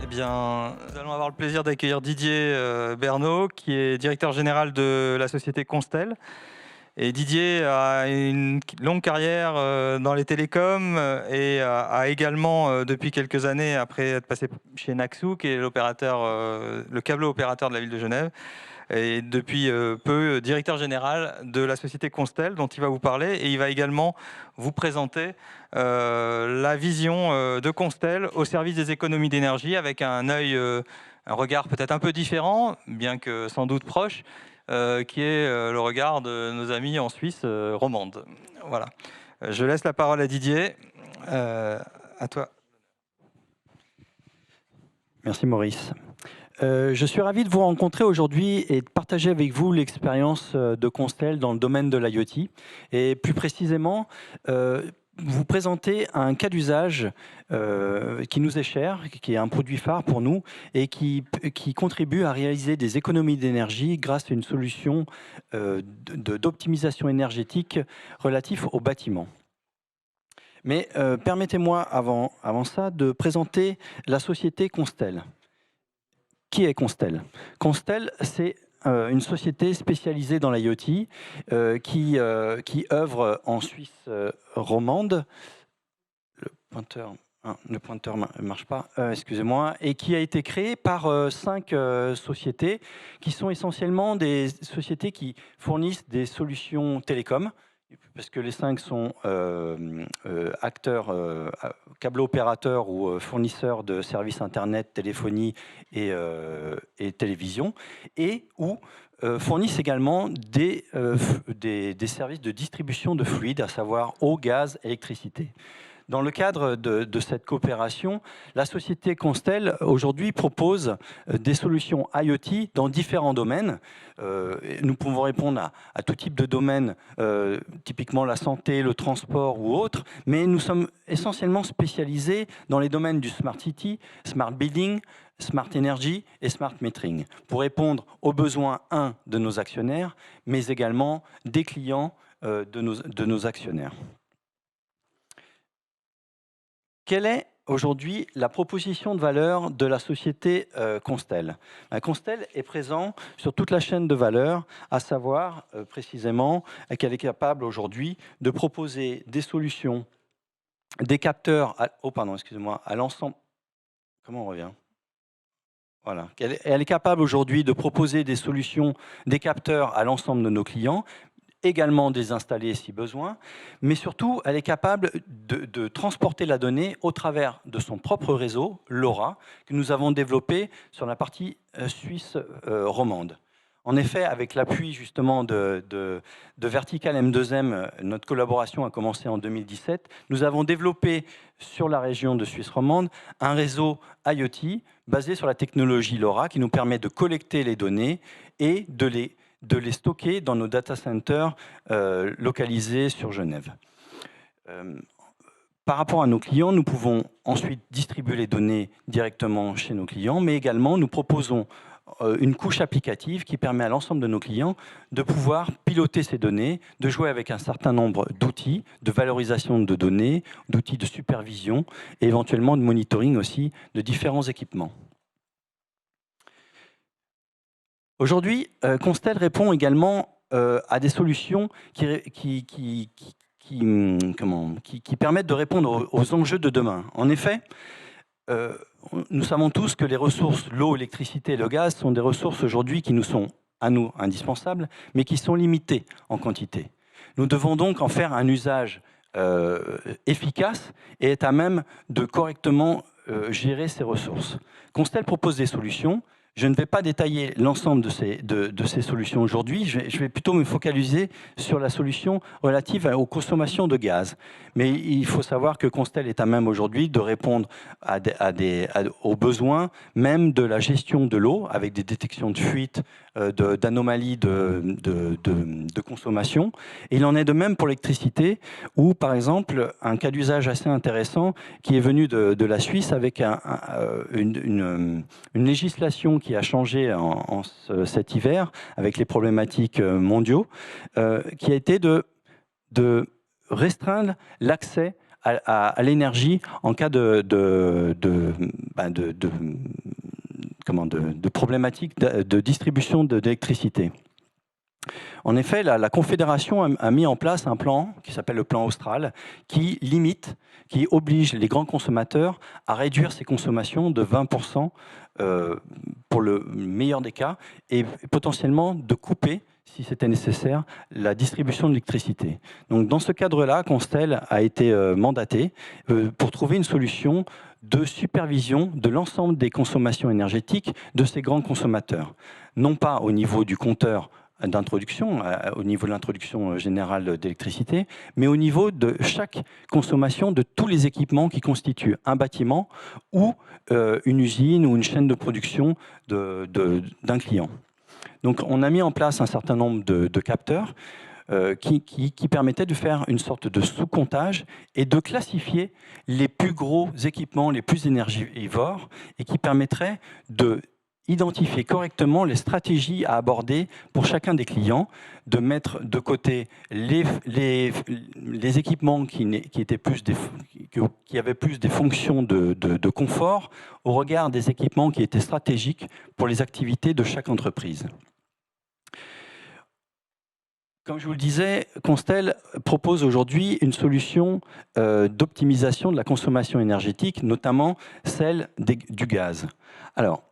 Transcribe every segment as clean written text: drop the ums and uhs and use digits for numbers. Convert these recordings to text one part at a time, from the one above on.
Eh bien, nous allons avoir le plaisir d'accueillir Didier Bernot, qui est directeur général de la société Constel. Et Didier a une longue carrière dans les télécoms et a également, depuis quelques années, après être passé chez Naxou, qui est l'opérateur, le câbleau opérateur de la ville de Genève, et depuis peu directeur général de la société Constel, dont il va vous parler, et il va également vous présenter la vision de Constel au service des économies d'énergie, avec un œil, un regard peut-être un peu différent, bien que sans doute proche, qui est le regard de nos amis en Suisse romande. Voilà. Je laisse la parole à Didier. À toi. Merci Maurice. Je suis ravi de vous rencontrer aujourd'hui et de partager avec vous l'expérience de Constel dans le domaine de l'IoT. Et plus précisément, vous présenter un cas d'usage qui nous est cher, qui est un produit phare pour nous et qui contribue à réaliser des économies d'énergie grâce à une solution d'optimisation énergétique relative au bâtiment. Mais permettez-moi avant ça de présenter la société Constel. Qui est Constel? Constel, c'est une société spécialisée dans l'IoT qui œuvre en Suisse romande. Le pointeur ne marche pas, excusez-moi, et qui a été créée par 5 sociétés qui sont essentiellement des sociétés qui fournissent des solutions télécoms, parce que les 5 sont acteurs, câble opérateurs ou fournisseurs de services Internet, téléphonie et télévision, et ou fournissent également des services de distribution de fluides, à savoir eau, gaz, électricité. Dans le cadre de cette coopération, la société Constel aujourd'hui propose des solutions IoT dans différents domaines. Nous pouvons répondre à tout type de domaines, typiquement la santé, le transport ou autres, mais nous sommes essentiellement spécialisés dans les domaines du Smart City, Smart Building, Smart Energy et Smart Metering, pour répondre aux besoins, de nos actionnaires, mais également des clients de nos actionnaires. Quelle est aujourd'hui la proposition de valeur de la société Constel? Constel est présent sur toute la chaîne de valeur, à savoir précisément qu'elle est capable aujourd'hui de proposer des solutions, des capteurs, à l'ensemble. Comment on revient? Voilà. Elle est capable aujourd'hui de proposer des solutions, des capteurs à l'ensemble de nos clients, également des installer si besoin, mais surtout, elle est capable de transporter la donnée au travers de son propre réseau, LoRa, que nous avons développé sur la partie suisse romande. En effet, avec l'appui justement de Vertical M2M, notre collaboration a commencé en 2017, nous avons développé sur la région de Suisse romande un réseau IoT basé sur la technologie LoRa qui nous permet de collecter les données et de les stocker dans nos data centers localisés sur Genève. Par rapport à nos clients, nous pouvons ensuite distribuer les données directement chez nos clients, mais également nous proposons une couche applicative qui permet à l'ensemble de nos clients de pouvoir piloter ces données, de jouer avec un certain nombre d'outils de valorisation de données, d'outils de supervision et éventuellement de monitoring aussi de différents équipements. Aujourd'hui, Constel répond également à des solutions qui permettent de répondre aux enjeux de demain. En effet, nous savons tous que les ressources, l'eau, l'électricité et le gaz sont des ressources aujourd'hui qui nous sont, à nous, indispensables, mais qui sont limitées en quantité. Nous devons donc en faire un usage efficace et être à même de correctement gérer ces ressources. Constel propose des solutions. Je ne vais pas détailler l'ensemble de ces solutions aujourd'hui. Je vais plutôt me focaliser sur la solution relative aux consommations de gaz. Mais il faut savoir que Constel est à même aujourd'hui de répondre aux besoins même de la gestion de l'eau avec des détections de fuite, d'anomalies de consommation. Et il en est de même pour l'électricité où, par exemple, un cas d'usage assez intéressant qui est venu de la Suisse avec une législation qui a changé cet hiver avec les problématiques mondiaux, qui a été de restreindre l'accès à l'énergie en cas de problématiques de distribution d'électricité. En effet, la Confédération a mis en place un plan qui s'appelle le plan Austral, qui oblige les grands consommateurs à réduire ces consommations de 20% pour le meilleur des cas, et potentiellement de couper, si c'était nécessaire, la distribution d'électricité. Donc dans ce cadre-là, Constel a été mandaté pour trouver une solution de supervision de l'ensemble des consommations énergétiques de ces grands consommateurs. Non pas au niveau du compteur d'introduction, au niveau de l'introduction générale d'électricité, mais au niveau de chaque consommation de tous les équipements qui constituent un bâtiment ou une usine ou une chaîne de production d'un client. Donc on a mis en place un certain nombre de capteurs qui permettaient de faire une sorte de sous-comptage et de classifier les plus gros équipements, les plus énergivores, et qui permettraient de identifier correctement les stratégies à aborder pour chacun des clients, de mettre de côté les équipements qui avaient plus des fonctions de confort au regard des équipements qui étaient stratégiques pour les activités de chaque entreprise. Comme je vous le disais, Constel propose aujourd'hui une solution d'optimisation de la consommation énergétique, notamment celle du gaz. Alors,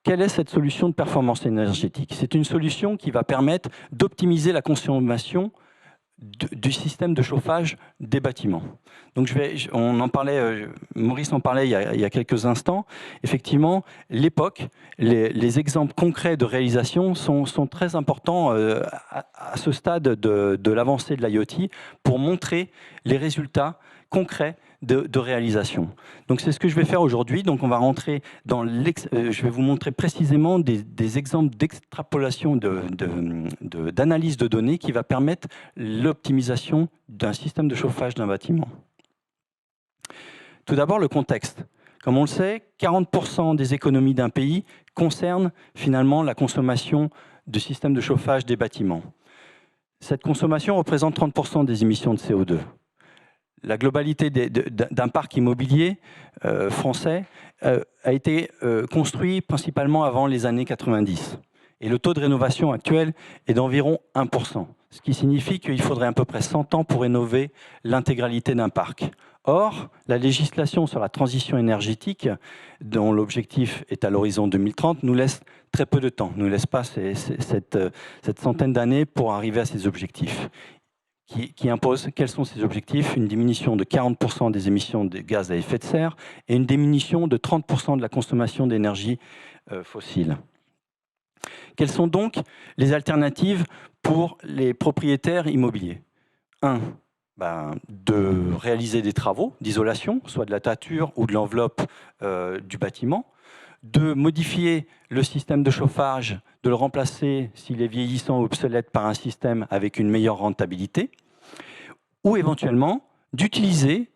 quelle est cette solution de performance énergétique? C'est une solution qui va permettre d'optimiser la consommation du système de chauffage des bâtiments. Donc on en parlait, Maurice en parlait il y a quelques instants. Effectivement, l'époque, les exemples concrets de réalisation sont très importants à ce stade de l'avancée de l'IoT pour montrer les résultats concrets de réalisation. Donc c'est ce que je vais faire aujourd'hui. Donc on va rentrer dans je vais vous montrer précisément des exemples d'extrapolation d'analyse de données qui va permettre l'optimisation d'un système de chauffage d'un bâtiment. Tout d'abord, le contexte. Comme on le sait, 40% des économies d'un pays concernent finalement la consommation de systèmes de chauffage des bâtiments. Cette consommation représente 30% des émissions de CO2. La globalité d'un parc immobilier français a été construit principalement avant les années 90. Et le taux de rénovation actuel est d'environ 1%, ce qui signifie qu'il faudrait à peu près 100 ans pour rénover l'intégralité d'un parc. Or, la législation sur la transition énergétique, dont l'objectif est à l'horizon 2030, nous laisse très peu de temps, nous laisse pas cette centaine d'années pour arriver à ces objectifs. Qui impose, quels sont ces objectifs? Une diminution de 40% des émissions de gaz à effet de serre et une diminution de 30% de la consommation d'énergie fossile. Quelles sont donc les alternatives pour les propriétaires immobiliers? 1. De réaliser des travaux d'isolation, soit de la toiture ou de l'enveloppe du bâtiment. 2. Modifier le système de chauffage, de le remplacer, s'il est vieillissant ou obsolète, par un système avec une meilleure rentabilité. Ou éventuellement, d'utiliser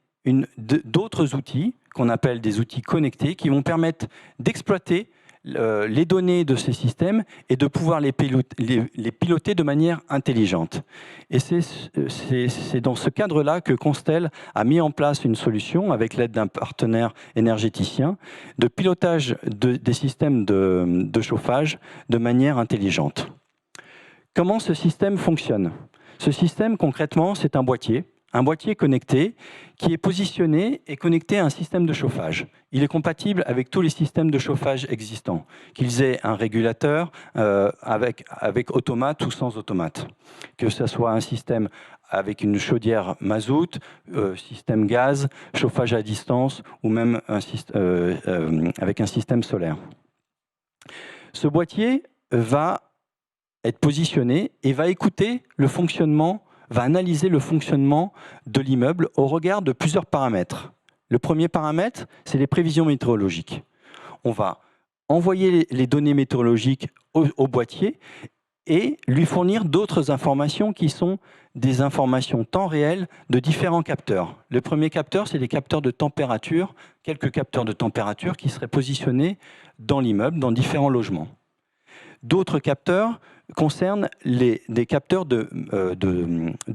d'autres outils, qu'on appelle des outils connectés, qui vont permettre d'exploiter les données de ces systèmes et de pouvoir les piloter de manière intelligente. Et c'est dans ce cadre-là que Constel a mis en place une solution, avec l'aide d'un partenaire énergéticien, de pilotage des systèmes de chauffage de manière intelligente. Comment ce système fonctionne? Ce système, concrètement, c'est un boîtier connecté qui est positionné et connecté à un système de chauffage. Il est compatible avec tous les systèmes de chauffage existants, qu'ils aient un régulateur avec automate ou sans automate, que ce soit un système avec une chaudière mazout, système gaz, chauffage à distance ou même avec un système solaire. Ce boîtier va être positionné et va écouter le fonctionnement, va analyser le fonctionnement de l'immeuble au regard de plusieurs paramètres. Le premier paramètre, c'est les prévisions météorologiques. On va envoyer les données météorologiques au boîtier et lui fournir d'autres informations qui sont des informations temps réel de différents capteurs. Le premier capteur, c'est les capteurs de température, quelques capteurs de température qui seraient positionnés dans l'immeuble, dans différents logements. D'autres capteurs concernent des capteurs de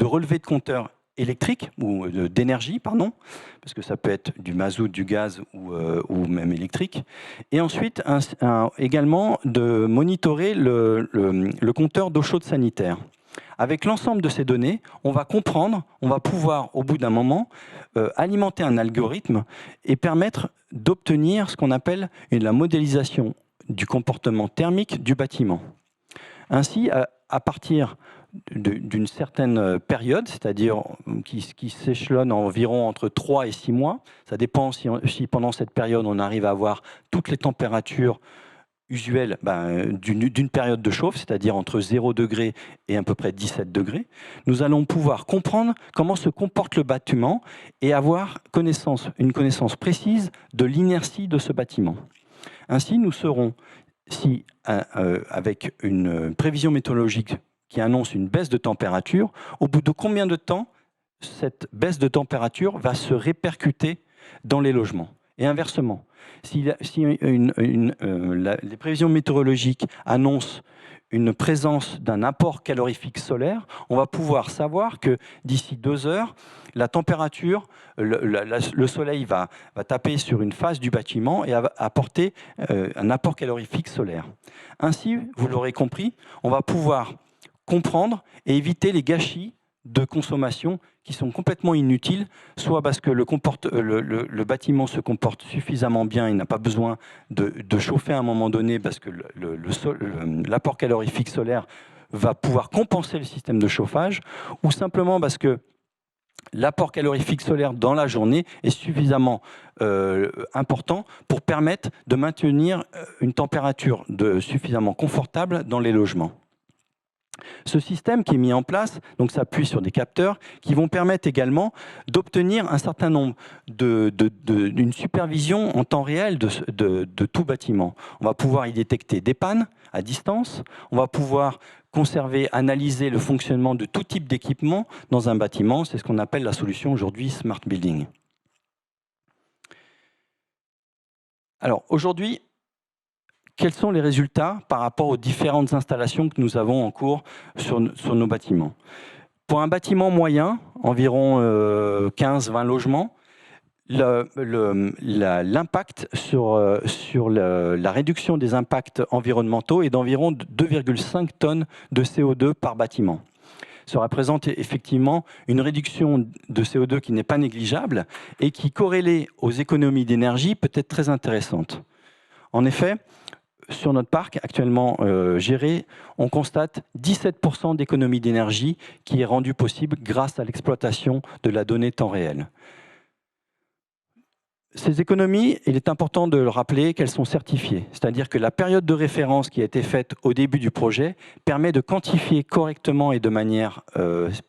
relevé de compteurs électrique ou d'énergie, pardon, parce que ça peut être du mazout, du gaz ou même électrique. Et ensuite, également de monitorer le compteur d'eau chaude sanitaire. Avec l'ensemble de ces données, on va comprendre, on va pouvoir, au bout d'un moment, alimenter un algorithme et permettre d'obtenir ce qu'on appelle la modélisation du comportement thermique du bâtiment. Ainsi, à partir d'une certaine période, c'est-à-dire qui s'échelonne environ entre 3 et 6 mois, ça dépend si pendant cette période on arrive à avoir toutes les températures usuelles d'une période de chauffe, c'est-à-dire entre 0 degré et à peu près 17 degrés, nous allons pouvoir comprendre comment se comporte le bâtiment et avoir une connaissance précise de l'inertie de ce bâtiment. Ainsi, nous saurons si, avec une prévision météorologique qui annonce une baisse de température, au bout de combien de temps cette baisse de température va se répercuter dans les logements. Et inversement, si les prévisions météorologiques annoncent une présence d'un apport calorifique solaire, on va pouvoir savoir que d'ici 2 heures, la température, le soleil va taper sur une face du bâtiment et apporter un apport calorifique solaire. Ainsi, vous l'aurez compris, on va pouvoir comprendre et éviter les gâchis de consommation qui sont complètement inutiles, soit parce que le bâtiment se comporte suffisamment bien, il n'a pas besoin de chauffer à un moment donné parce que l'apport calorifique solaire va pouvoir compenser le système de chauffage, ou simplement parce que l'apport calorifique solaire dans la journée est suffisamment important pour permettre de maintenir une température suffisamment confortable dans les logements. Ce système qui est mis en place s'appuie sur des capteurs qui vont permettre également d'obtenir un certain nombre d'une supervision en temps réel de tout bâtiment. On va pouvoir y détecter des pannes à distance, on va pouvoir conserver, analyser le fonctionnement de tout type d'équipement dans un bâtiment. C'est ce qu'on appelle la solution aujourd'hui Smart Building. Alors aujourd'hui, quels sont les résultats par rapport aux différentes installations que nous avons en cours sur nos bâtiments? Pour un bâtiment moyen, environ 15-20 logements, l'impact sur la réduction des impacts environnementaux est d'environ 2,5 tonnes de CO2 par bâtiment. Ça représente effectivement une réduction de CO2 qui n'est pas négligeable et qui, corrélée aux économies d'énergie, peut être très intéressante. En effet, sur notre parc actuellement géré, on constate 17% d'économie d'énergie qui est rendue possible grâce à l'exploitation de la donnée temps réel. Ces économies, il est important de le rappeler qu'elles sont certifiées, c'est-à-dire que la période de référence qui a été faite au début du projet permet de quantifier correctement et de manière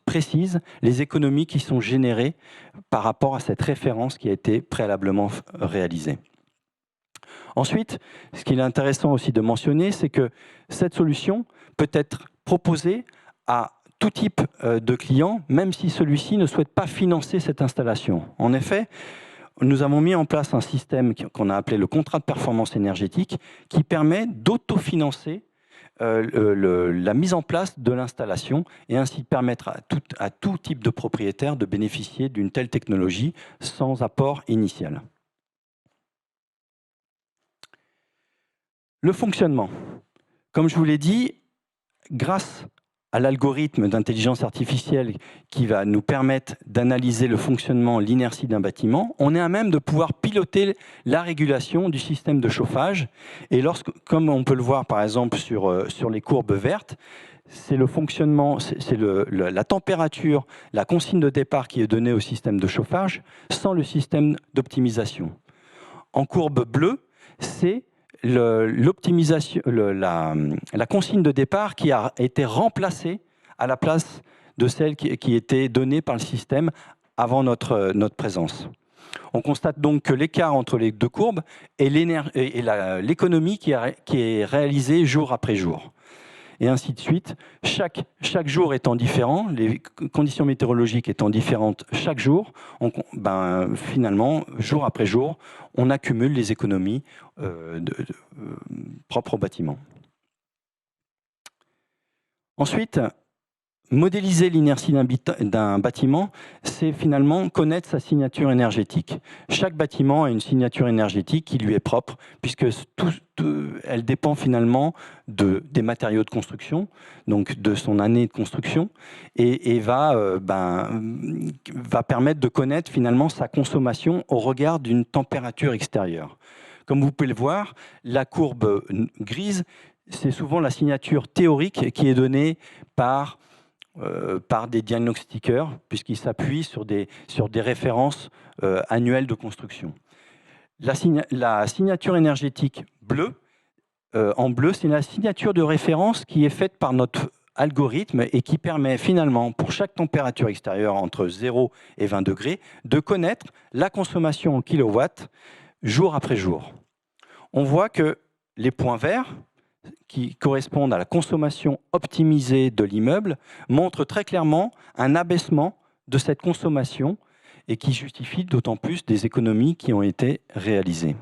précise les économies qui sont générées par rapport à cette référence qui a été préalablement réalisée. Ensuite, ce qu'il est intéressant aussi de mentionner, c'est que cette solution peut être proposée à tout type de client, même si celui-ci ne souhaite pas financer cette installation. En effet, nous avons mis en place un système qu'on a appelé le contrat de performance énergétique qui permet d'autofinancer la mise en place de l'installation et ainsi permettre à tout type de propriétaire de bénéficier d'une telle technologie sans apport initial. Le fonctionnement. Comme je vous l'ai dit, grâce à l'algorithme d'intelligence artificielle qui va nous permettre d'analyser le fonctionnement, l'inertie d'un bâtiment, on est à même de pouvoir piloter la régulation du système de chauffage. Et comme on peut le voir par exemple sur les courbes vertes, c'est le fonctionnement, c'est la température, la consigne de départ qui est donnée au système de chauffage sans le système d'optimisation. En courbe bleue, c'est l'optimisation, la consigne de départ qui a été remplacée à la place de celle qui était donnée par le système avant notre présence. On constate donc que l'écart entre les deux courbes est l'économie qui est réalisée jour après jour. Et ainsi de suite, chaque jour étant différent, les conditions météorologiques étant différentes chaque jour, finalement, jour après jour, on accumule les économies propres au bâtiment. Ensuite, modéliser l'inertie d'un bâtiment, c'est finalement connaître sa signature énergétique. Chaque bâtiment a une signature énergétique qui lui est propre, puisque elle dépend finalement des matériaux de construction, donc de son année de construction, et va permettre de connaître finalement sa consommation au regard d'une température extérieure. Comme vous pouvez le voir, la courbe grise, c'est souvent la signature théorique qui est donnée par des diagnostiqueurs, puisqu'ils s'appuient sur des références annuelles de construction. La signature énergétique bleue, en bleu, c'est la signature de référence qui est faite par notre algorithme et qui permet finalement, pour chaque température extérieure entre 0 et 20 degrés, de connaître la consommation en kilowatts jour après jour. On voit que les points verts, qui correspondent à la consommation optimisée de l'immeuble, montrent très clairement un abaissement de cette consommation et qui justifie d'autant plus des économies qui ont été réalisées.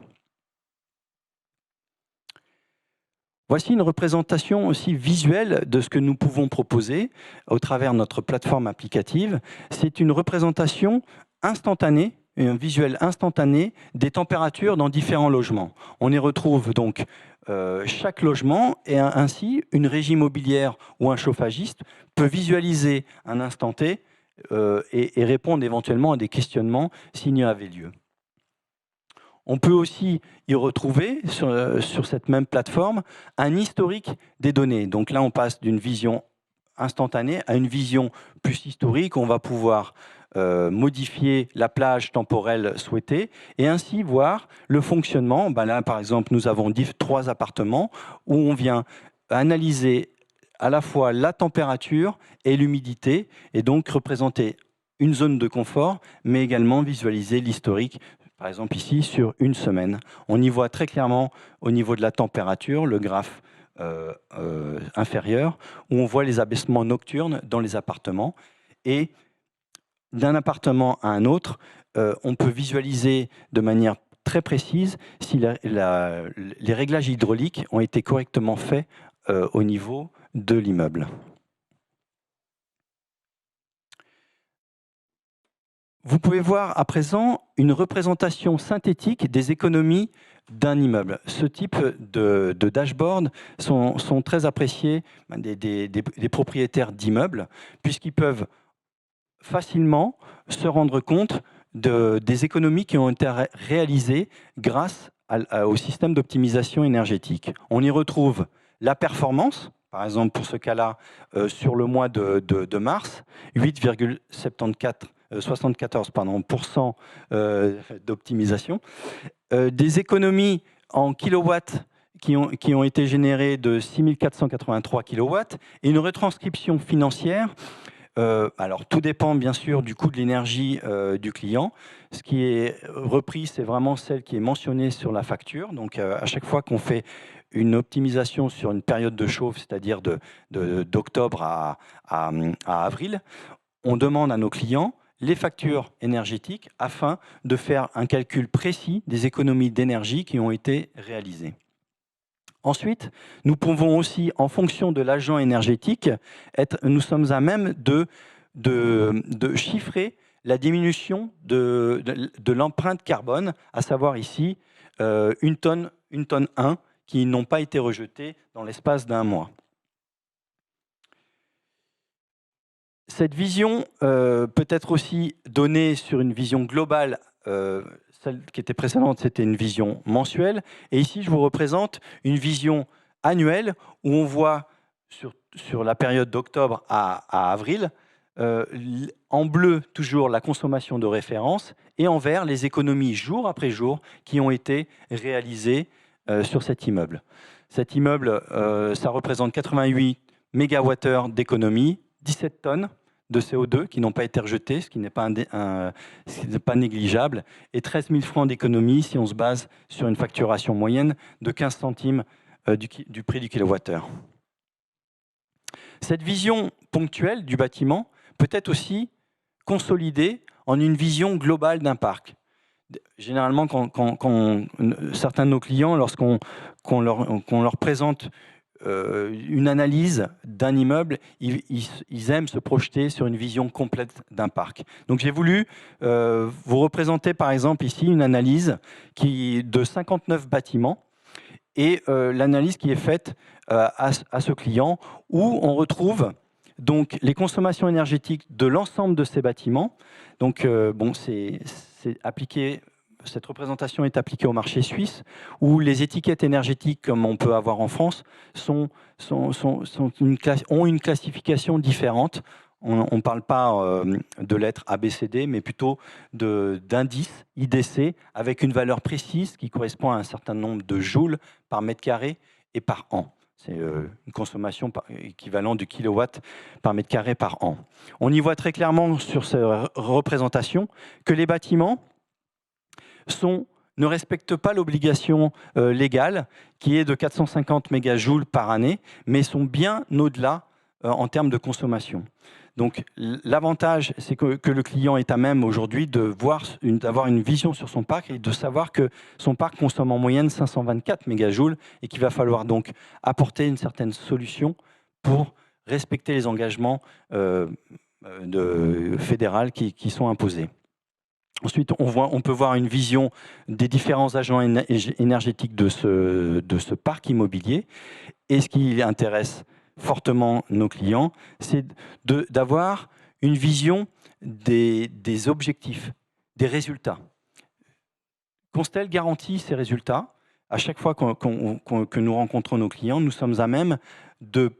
Voici une représentation aussi visuelle de ce que nous pouvons proposer au travers de notre plateforme applicative. C'est une représentation instantanée, un visuel instantané des températures dans différents logements. On y retrouve donc chaque logement et ainsi une régie immobilière ou un chauffagiste peut visualiser un instant T et répondre éventuellement à des questionnements s'il y avait lieu. On peut aussi y retrouver sur cette même plateforme un historique des données. Donc là, on passe d'une vision instantanée à une vision plus historique. On va pouvoir modifier la plage temporelle souhaitée et ainsi voir le fonctionnement. Ben là, par exemple, nous avons 3 appartements où on vient analyser à la fois la température et l'humidité et donc représenter une zone de confort, mais également visualiser l'historique. Par exemple, ici, sur une semaine, on y voit très clairement au niveau de la température, le graphe inférieur, où on voit les abaissements nocturnes dans les appartements. Et d'un appartement à un autre, on peut visualiser de manière très précise si les réglages hydrauliques ont été correctement faits au niveau de l'immeuble. Vous pouvez voir à présent une représentation synthétique des économies d'un immeuble. Ce type de dashboard sont très appréciés des propriétaires d'immeubles, puisqu'ils peuvent facilement se rendre compte des économies qui ont été réalisées grâce au système d'optimisation énergétique. On y retrouve la performance, par exemple pour ce cas-là, sur le mois de mars, 8,74% d'optimisation, des économies en kilowatts qui ont été générées de 6483 kilowatts et une retranscription financière. Alors tout dépend bien sûr du coût de l'énergie du client. Ce qui est repris, c'est vraiment celle qui est mentionnée sur la facture. Donc à chaque fois qu'on fait une optimisation sur une période de chauffe, c'est-à-dire d'octobre à avril, on demande à nos clients les factures énergétiques afin de faire un calcul précis des économies d'énergie qui ont été réalisées. Ensuite, nous pouvons aussi, en fonction de l'agent énergétique, nous sommes à même de chiffrer la diminution de l'empreinte carbone, à savoir ici une tonne 1 qui n'ont pas été rejetées dans l'espace d'1 mois. Cette vision peut être aussi donnée sur une vision globale. Celle qui était précédente, c'était une vision mensuelle. Et ici, je vous représente une vision annuelle où on voit sur la période d'octobre à avril, en bleu, toujours la consommation de référence, et en vert, les économies jour après jour qui ont été réalisées sur cet immeuble. Cet immeuble, ça représente 88 mégawattheures d'économie, 17 tonnes de CO2 qui n'ont pas été rejetés, ce qui n'est pas négligeable, et 13 000 francs d'économie si on se base sur une facturation moyenne de 15 centimes du prix du kilowattheure. Cette vision ponctuelle du bâtiment peut être aussi consolidée en une vision globale d'un parc. Généralement, quand certains de nos clients, lorsqu'on leur présente une analyse d'un immeuble, ils aiment se projeter sur une vision complète d'un parc. Donc j'ai voulu vous représenter par exemple ici une analyse de 59 bâtiments et l'analyse qui est faite à ce client où on retrouve donc les consommations énergétiques de l'ensemble de ces bâtiments. Donc bon, c'est appliqué. Cette représentation est appliquée au marché suisse, où les étiquettes énergétiques, comme on peut avoir en France, ont une classification différente. On ne parle pas de lettres A, B, C, D, mais plutôt d'indices IDC, avec une valeur précise qui correspond à un certain nombre de joules par mètre carré et par an. C'est une consommation équivalente de kilowatts par mètre carré par an. On y voit très clairement sur cette représentation que les bâtiments ne respectent pas l'obligation légale qui est de 450 mégajoules par année, mais sont bien au-delà en termes de consommation. Donc l'avantage, c'est que le client est à même aujourd'hui d'avoir une vision sur son parc et de savoir que son parc consomme en moyenne 524 mégajoules et qu'il va falloir donc apporter une certaine solution pour respecter les engagements fédéraux qui sont imposés. Ensuite, on peut voir une vision des différents agents énergétiques de ce parc immobilier. Et ce qui intéresse fortement nos clients, c'est d'avoir une vision des objectifs, des résultats. Constel garantit ces résultats. À chaque fois que nous rencontrons nos clients, nous sommes à même de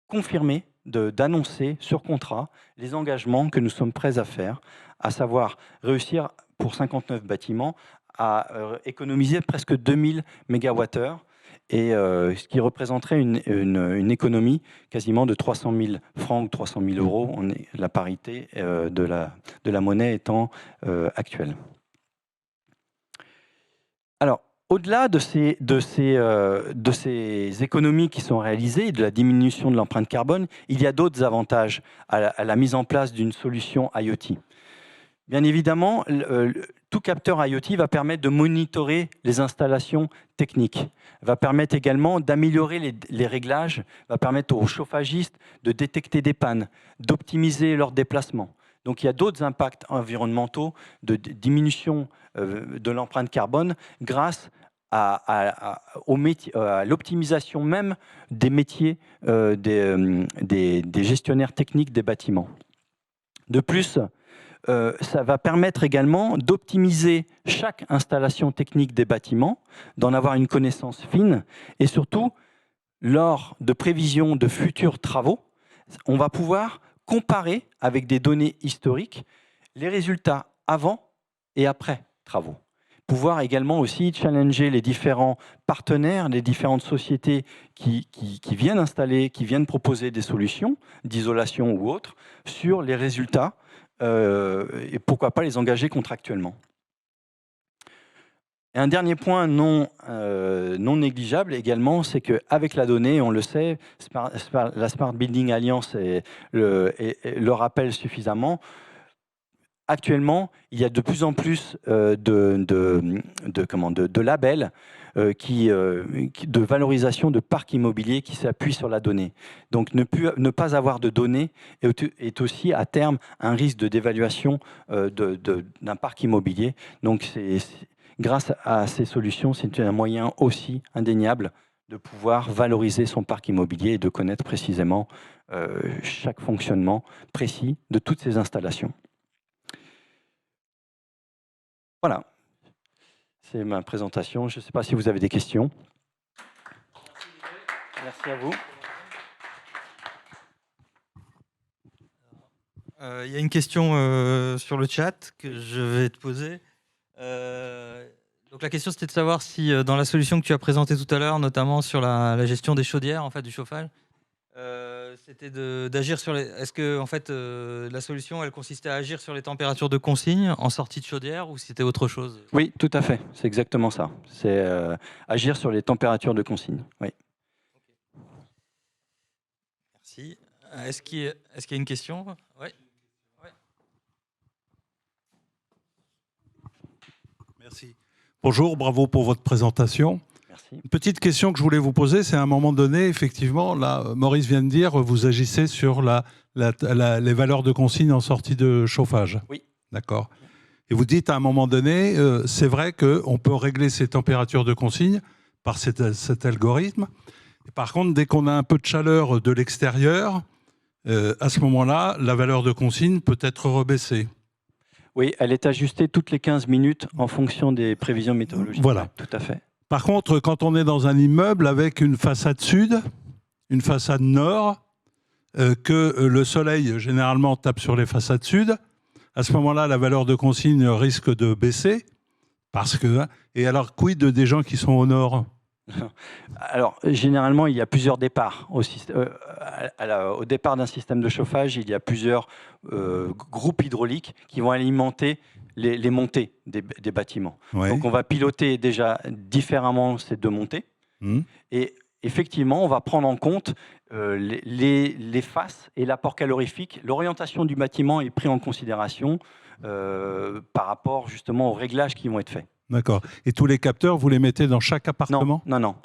confirmer, d'annoncer sur contrat les engagements que nous sommes prêts à faire, à savoir réussir pour 59 bâtiments à économiser presque 2000 MWh, et ce qui représenterait une économie quasiment de 300 000 francs ou 300 000 euros, la parité de la monnaie étant actuelle. Alors, au-delà de ces économies qui sont réalisées, de la diminution de l'empreinte carbone, il y a d'autres avantages à la mise en place d'une solution IoT. Bien évidemment, tout capteur IoT va permettre de monitorer les installations techniques, va permettre également d'améliorer les réglages, va permettre aux chauffagistes de détecter des pannes, d'optimiser leurs déplacements. Donc il y a d'autres impacts environnementaux de diminution de l'empreinte carbone grâce à l'optimisation même des métiers des gestionnaires techniques des bâtiments. De plus, ça va permettre également d'optimiser chaque installation technique des bâtiments, d'en avoir une connaissance fine et surtout, lors de prévision de futurs travaux, on va pouvoir comparer avec des données historiques les résultats avant et après travaux. Pouvoir également aussi challenger les différents partenaires, les différentes sociétés qui viennent installer, qui viennent proposer des solutions d'isolation ou autres sur les résultats et pourquoi pas les engager contractuellement. Et un dernier point non négligeable également, c'est qu'avec la donnée, on le sait, la Smart Building Alliance le rappelle suffisamment. Actuellement, il y a de plus en plus de labels de valorisation de parc immobilier qui s'appuient sur la donnée. Donc ne pas avoir de données est aussi à terme un risque de dévaluation d'un parc immobilier. Donc grâce à ces solutions, c'est un moyen aussi indéniable de pouvoir valoriser son parc immobilier et de connaître précisément chaque fonctionnement précis de toutes ces installations. Voilà, c'est ma présentation. Je ne sais pas si vous avez des questions. Merci à vous. Il y a une question sur le chat que je vais te poser. Donc la question, c'était de savoir si dans la solution que tu as présentée tout à l'heure, notamment sur la gestion des chaudières, en fait, du chauffage, c'était d'agir sur les... Est-ce que en fait, la solution, elle consistait à agir sur les températures de consigne en sortie de chaudière ou c'était autre chose? Oui, tout à fait. C'est exactement ça. C'est agir sur les températures de consigne. Oui. Okay. Merci. Est-ce qu'il y a une question? Oui. Ouais. Merci. Bonjour, bravo pour votre présentation. Merci. Une petite question que je voulais vous poser, c'est à un moment donné, effectivement, là, Maurice vient de dire, vous agissez sur les valeurs de consigne en sortie de chauffage. Oui. D'accord. Et vous dites à un moment donné, c'est vrai qu'on peut régler ces températures de consigne par cet algorithme. Et par contre, dès qu'on a un peu de chaleur de l'extérieur, à ce moment-là, la valeur de consigne peut être rebaissée. Oui, elle est ajustée toutes les 15 minutes en fonction des prévisions météorologiques. Voilà. Tout à fait. Par contre, quand on est dans un immeuble avec une façade sud, une façade nord, que le soleil généralement tape sur les façades sud, à ce moment-là, la valeur de consigne risque de baisser. Parce que, et alors, quid des gens qui sont au nord ? Alors, généralement, il y a plusieurs départs. Au départ d'un système de chauffage, il y a plusieurs groupes hydrauliques qui vont alimenter les montées des bâtiments. Ouais. Donc, on va piloter déjà différemment ces deux montées. Et effectivement, on va prendre en compte les faces et l'apport calorifique. L'orientation du bâtiment est prise en considération par rapport justement aux réglages qui vont être faits. D'accord. Et tous les capteurs, vous les mettez dans chaque appartement ? Non.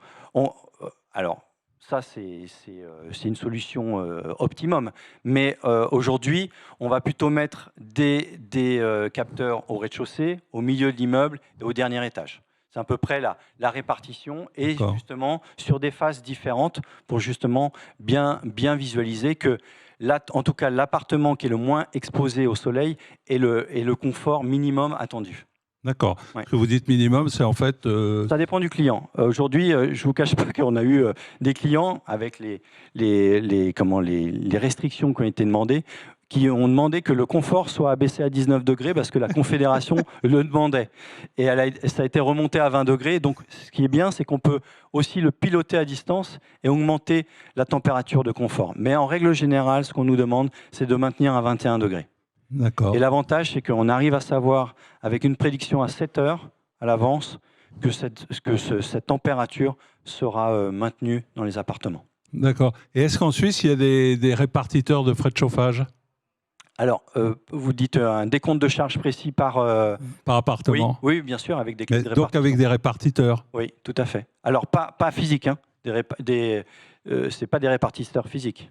Alors, ça, c'est une solution optimum. Mais aujourd'hui, on va plutôt mettre des capteurs au rez-de-chaussée, au milieu de l'immeuble et au dernier étage. C'est à peu près la répartition et justement sur des faces différentes pour justement bien visualiser que, en tout cas, l'appartement qui est le moins exposé au soleil est le confort minimum attendu. D'accord. Ouais. Ce que vous dites minimum, c'est en fait... Ça dépend du client. Aujourd'hui, je ne vous cache pas qu'on a eu des clients avec les restrictions qui ont été demandées, qui ont demandé que le confort soit abaissé à 19 degrés parce que la Confédération le demandait. Et ça a été remonté à 20 degrés. Donc, ce qui est bien, c'est qu'on peut aussi le piloter à distance et augmenter la température de confort. Mais en règle générale, ce qu'on nous demande, c'est de maintenir à 21 degrés. D'accord. Et l'avantage, c'est qu'on arrive à savoir, avec une prédiction à 7 heures à l'avance, que cette température sera maintenue dans les appartements. D'accord. Et est-ce qu'en Suisse, il y a des répartiteurs de frais de chauffage ? Alors, vous dites un décompte de charges précis par appartement ? Oui, bien sûr, avec des clés de répartition. Donc avec des répartiteurs ? Oui, tout à fait. Alors, pas physique, hein. C'est pas des répartiteurs physiques.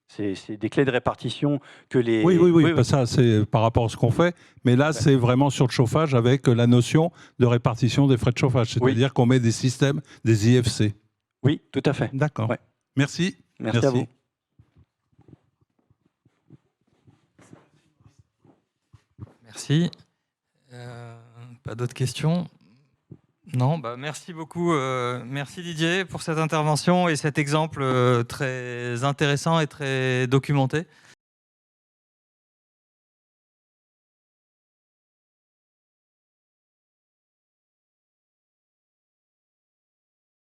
C'est des clés de répartition que les... Oui. Ça, c'est par rapport à ce qu'on fait. Mais là, c'est vraiment sur le chauffage avec la notion de répartition des frais de chauffage. C'est-à-dire qu'on met des systèmes, des IFC. Oui, tout à fait. D'accord. Ouais. Merci. Merci à vous. Merci. Pas d'autres questions ? Non, merci beaucoup. Merci Didier pour cette intervention et cet exemple très intéressant et très documenté.